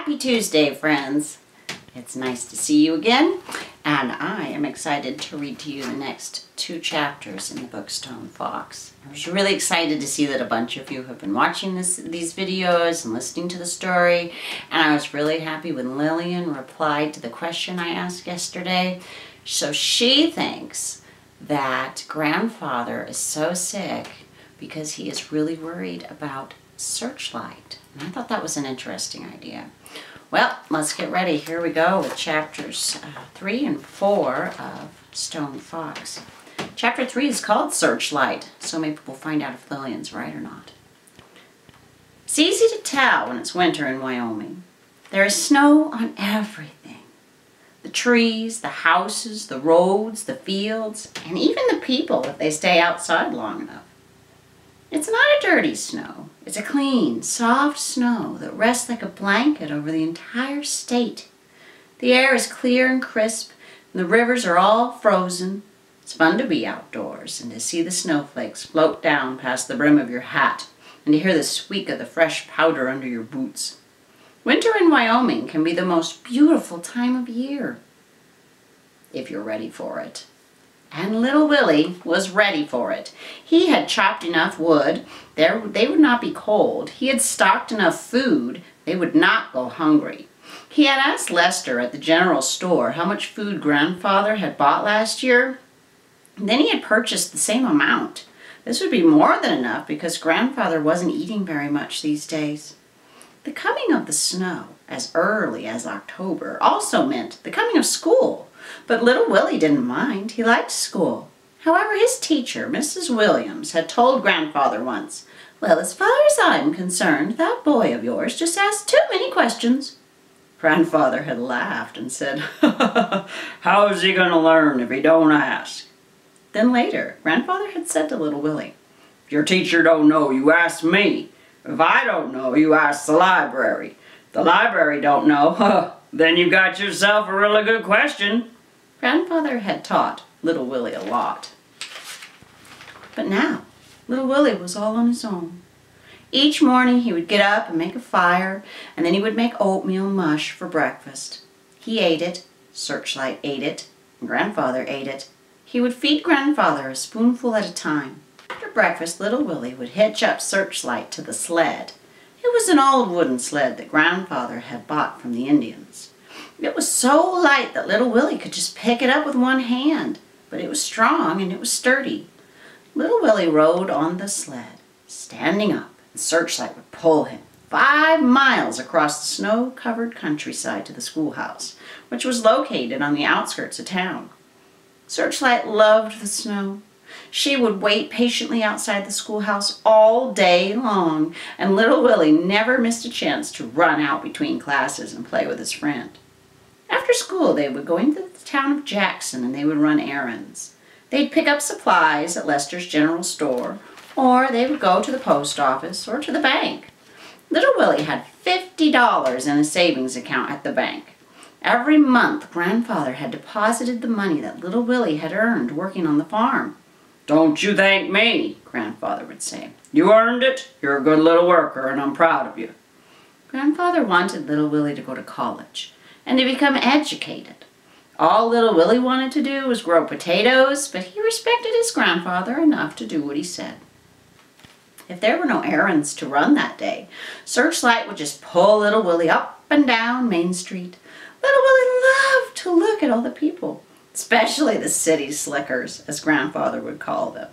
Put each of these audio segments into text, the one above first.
Happy Tuesday, friends. It's nice to see you again, and I am excited to read to you the next 2 chapters in the book Stone Fox. I was really excited to see that a bunch of you have been watching these videos and listening to the story, and I was really happy when Lillian replied to the question I asked yesterday. So she thinks that Grandfather is so sick because he is really worried about Searchlight. And I thought that was an interesting idea. Well, let's get ready. Here we go with chapters 3 and 4 of Stone Fox. Chapter 3 is called Searchlight, so maybe we'll find out if Lillian's right or not. It's easy to tell when it's winter in Wyoming. There is snow on everything. The trees, the houses, the roads, the fields, and even the people if they stay outside long enough. It's not a dirty snow. It's a clean, soft snow that rests like a blanket over the entire state. The air is clear and crisp, and the rivers are all frozen. It's fun to be outdoors and to see the snowflakes float down past the brim of your hat and to hear the squeak of the fresh powder under your boots. Winter in Wyoming can be the most beautiful time of year, if you're ready for it. And little Willie was ready for it. He had chopped enough wood. They would not be cold. He had stocked enough food. They would not go hungry. He had asked Lester at the general store how much food Grandfather had bought last year. And then he had purchased the same amount. This would be more than enough because Grandfather wasn't eating very much these days. The coming of the snow, as early as October, also meant the coming of school. But little Willie didn't mind. He liked school. However, his teacher, Mrs. Williams, had told Grandfather once, "Well, as far as I'm concerned, that boy of yours just asked too many questions." Grandfather had laughed and said, "How is he going to learn if he don't ask?" Then later, Grandfather had said to little Willie, "If your teacher don't know, you ask me. If I don't know, you ask the library. If the library don't know, then you got yourself a really good question." Grandfather had taught little Willie a lot. But now, little Willie was all on his own. Each morning he would get up and make a fire, and then he would make oatmeal mush for breakfast. He ate it, Searchlight ate it, and Grandfather ate it. He would feed Grandfather a spoonful at a time. After breakfast, little Willie would hitch up Searchlight to the sled. It was an old wooden sled that Grandfather had bought from the Indians. It was so light that little Willie could just pick it up with one hand, but it was strong and it was sturdy. Little Willie rode on the sled, standing up, and Searchlight would pull him 5 miles across the snow-covered countryside to the schoolhouse, which was located on the outskirts of town. Searchlight loved the snow. She would wait patiently outside the schoolhouse all day long, and little Willie never missed a chance to run out between classes and play with his friend. After school, they would go into the town of Jackson and they would run errands. They'd pick up supplies at Lester's general store, or they would go to the post office or to the bank. Little Willie had $50 in a savings account at the bank. Every month, Grandfather had deposited the money that little Willie had earned working on the farm. "Don't you thank me," Grandfather would say. "You earned it. You're a good little worker, and I'm proud of you." Grandfather wanted little Willie to go to college and to become educated. All little Willie wanted to do was grow potatoes, but he respected his grandfather enough to do what he said. If there were no errands to run that day, Searchlight would just pull little Willie up and down Main Street. Little Willie loved to look at all the people, especially the city slickers, as Grandfather would call them.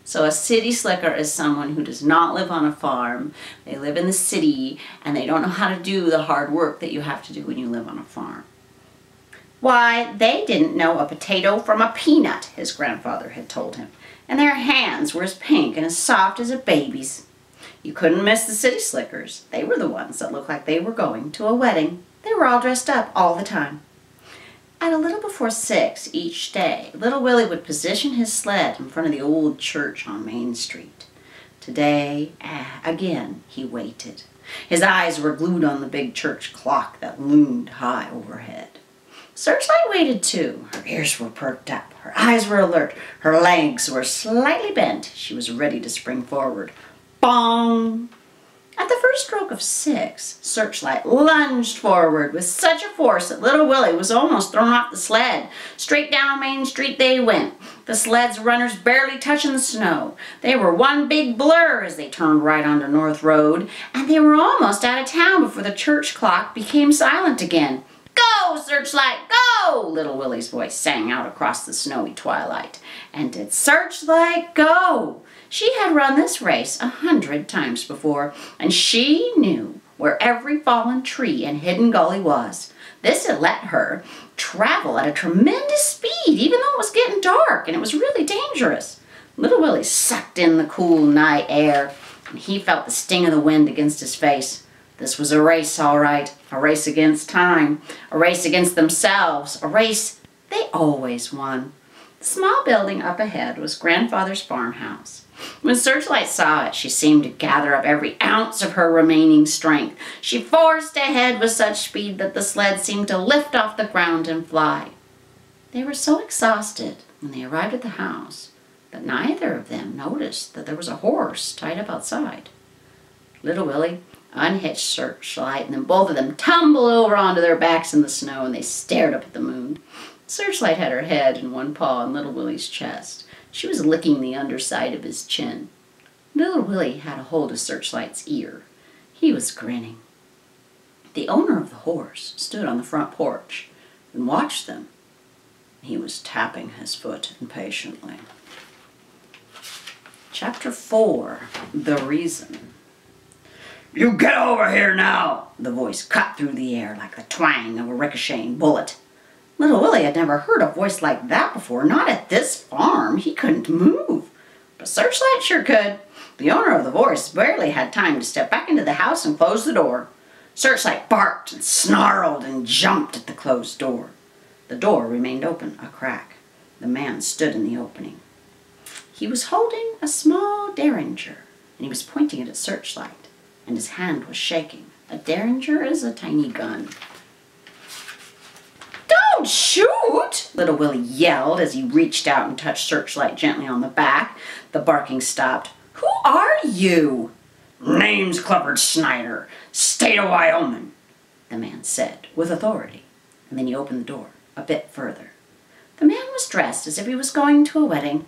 So a city slicker is someone who does not live on a farm. They live in the city, and they don't know how to do the hard work that you have to do when you live on a farm. Why, they didn't know a potato from a peanut, his grandfather had told him, and their hands were as pink and as soft as a baby's. You couldn't miss the city slickers. They were the ones that looked like they were going to a wedding. They were all dressed up all the time. At a little before 6 each day, little Willie would position his sled in front of the old church on Main Street. Today, again, he waited. His eyes were glued on the big church clock that loomed high overhead. Searchlight waited too. Her ears were perked up. Her eyes were alert. Her legs were slightly bent. She was ready to spring forward. Bong! At the first stroke of 6, Searchlight lunged forward with such a force that little Willie was almost thrown off the sled. Straight down Main Street they went, the sled's runners barely touching the snow. They were one big blur as they turned right onto North Road, and they were almost out of town before the church clock became silent again. "Go, Searchlight, go!" little Willie's voice sang out across the snowy twilight. And did Searchlight go? She had run this race 100 times before, and she knew where every fallen tree and hidden gully was. This had let her travel at a tremendous speed, even though it was getting dark and it was really dangerous. Little Willie sucked in the cool night air, and he felt the sting of the wind against his face. This was a race, all right, a race against time, a race against themselves, a race they always won. The small building up ahead was Grandfather's farmhouse. When Searchlight saw it, she seemed to gather up every ounce of her remaining strength. She forced ahead with such speed that the sled seemed to lift off the ground and fly. They were so exhausted when they arrived at the house that neither of them noticed that there was a horse tied up outside. Little Willie unhitched Searchlight, and then both of them tumbled over onto their backs in the snow, and they stared up at the moon. Searchlight had her head in one paw on little Willie's chest. She was licking the underside of his chin. Little Willie had a hold of Searchlight's ear. He was grinning. The owner of the horse stood on the front porch and watched them. He was tapping his foot impatiently. Chapter 4, The Reason. "You get over here now!" The voice cut through the air like the twang of a ricocheting bullet. Little Willie had never heard a voice like that before, not at this farm. He couldn't move. But Searchlight sure could. The owner of the voice barely had time to step back into the house and close the door. Searchlight barked and snarled and jumped at the closed door. The door remained open a crack. The man stood in the opening. He was holding a small derringer, and he was pointing it at Searchlight, and his hand was shaking. A derringer is a tiny gun. "Don't shoot!" little Willie yelled as he reached out and touched Searchlight gently on the back. The barking stopped. "Who are you?" "Name's Clifford Snyder, State of Wyoming," the man said with authority, and then he opened the door a bit further. The man was dressed as if he was going to a wedding.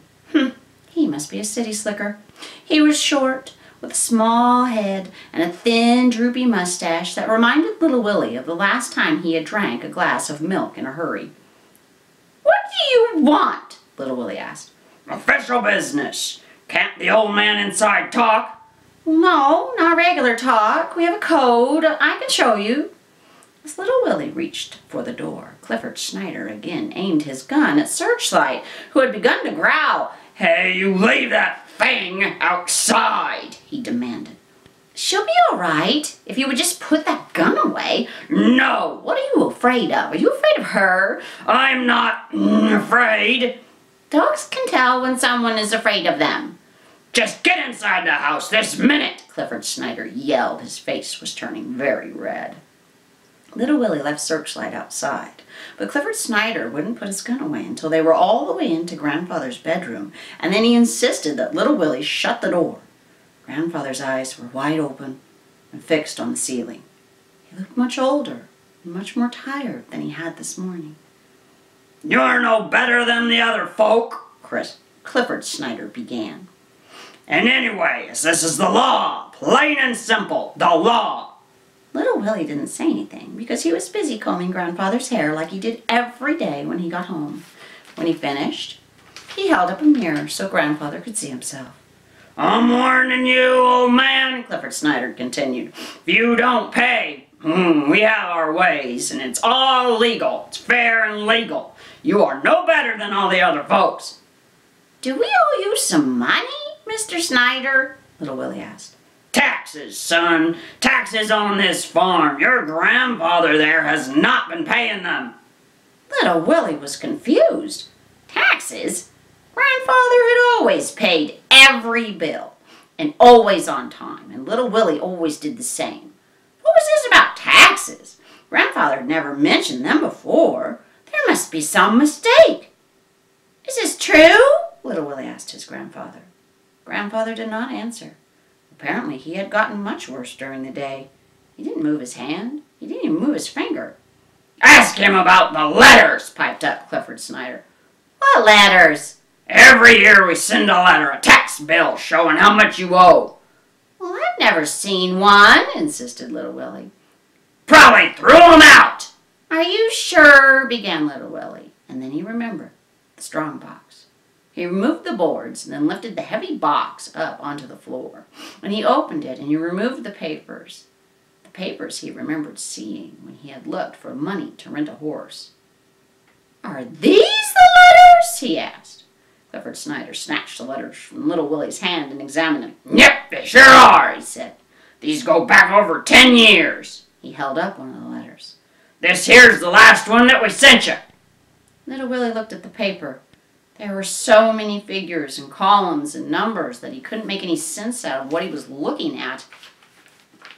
He must be a city slicker. He was short, with a small head and a thin, droopy mustache that reminded little Willie of the last time he had drank a glass of milk in a hurry. "What do you want?" little Willie asked. "Official business. Can't the old man inside talk?" "No, not regular talk. We have a code. I can show you." As little Willie reached for the door, Clifford Snyder again aimed his gun at Searchlight, who had begun to growl. "Hey, you leave that thing outside," he demanded. "She'll be all right if you would just put that gun away." "No." "What are you afraid of? Are you afraid of her?" "I'm not afraid." "Dogs can tell when someone is afraid of them." "Just get inside the house this minute," Clifford Snyder yelled. His face was turning very red. Little Willie left Searchlight outside, but Clifford Snyder wouldn't put his gun away until they were all the way into Grandfather's bedroom, and then he insisted that little Willie shut the door. Grandfather's eyes were wide open and fixed on the ceiling. He looked much older and much more tired than he had this morning. "You're no better than the other folk," Clifford Snyder began. "And anyways, this is the law, plain and simple, the law." Little Willie didn't say anything because he was busy combing Grandfather's hair like he did every day when he got home. When he finished, he held up a mirror so Grandfather could see himself. "I'm warning you, old man," Clifford Snyder continued. "If you don't pay, we have our ways, and it's all legal. It's fair and legal. You are no better than all the other folks." "Do we owe you some money, Mr. Snyder?" little Willie asked. "Taxes, son. Taxes on this farm. Your grandfather there has not been paying them." Little Willie was confused. Taxes? Grandfather had always paid every bill, and always on time, and little Willie always did the same. What was this about taxes? Grandfather had never mentioned them before. There must be some mistake. "Is this true?" little Willie asked his grandfather. Grandfather did not answer. Apparently he had gotten much worse during the day. He didn't move his hand. He didn't even move his finger. Ask him about the letters, piped up Clifford Snyder. What letters? Every year we send a letter, a tax bill showing how much you owe. Well, I've never seen one, insisted Little Willie. Probably threw them out. Are you sure? Began Little Willie, and then he remembered the strong box. He removed the boards and then lifted the heavy box up onto the floor. And he opened it and he removed the papers. The papers he remembered seeing when he had looked for money to rent a horse. Are these the letters? He asked. Clifford Snyder snatched the letters from Little Willie's hand and examined them. Yep, they sure are, he said. These go back over 10 years. He held up one of the letters. This here's the last one that we sent you. Little Willie looked at the paper. There were so many figures and columns and numbers that he couldn't make any sense out of what he was looking at.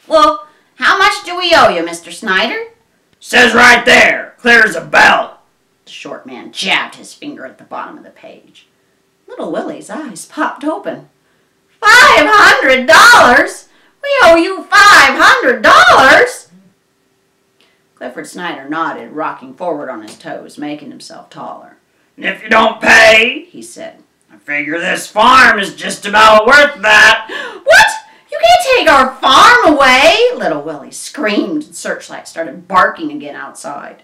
Well, how much do we owe you, Mr. Snyder? Says right there, clear as a bell. The short man jabbed his finger at the bottom of the page. Little Willie's eyes popped open. $500? We owe you $500? Clifford Snyder nodded, rocking forward on his toes, making himself taller. And if you don't pay, he said, I figure this farm is just about worth that. What? You can't take our farm away! Little Willie screamed and Searchlight started barking again outside.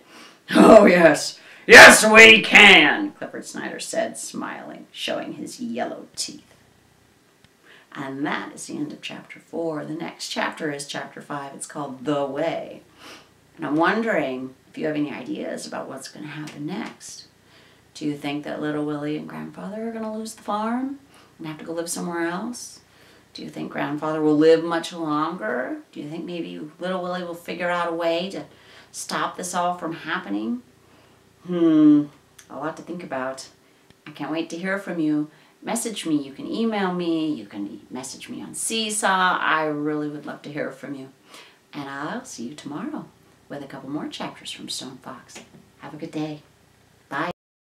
Oh, yes. Yes, we can, Clifford Snyder said, smiling, showing his yellow teeth. And that is the end of Chapter 4. The next chapter is Chapter 5. It's called The Way. And I'm wondering if you have any ideas about what's going to happen next. Do you think that Little Willie and Grandfather are going to lose the farm and have to go live somewhere else? Do you think Grandfather will live much longer? Do you think maybe Little Willie will figure out a way to stop this all from happening? A lot to think about. I can't wait to hear from you. Message me. You can email me. You can message me on Seesaw. I really would love to hear from you. And I'll see you tomorrow with a couple more chapters from Stone Fox. Have a good day.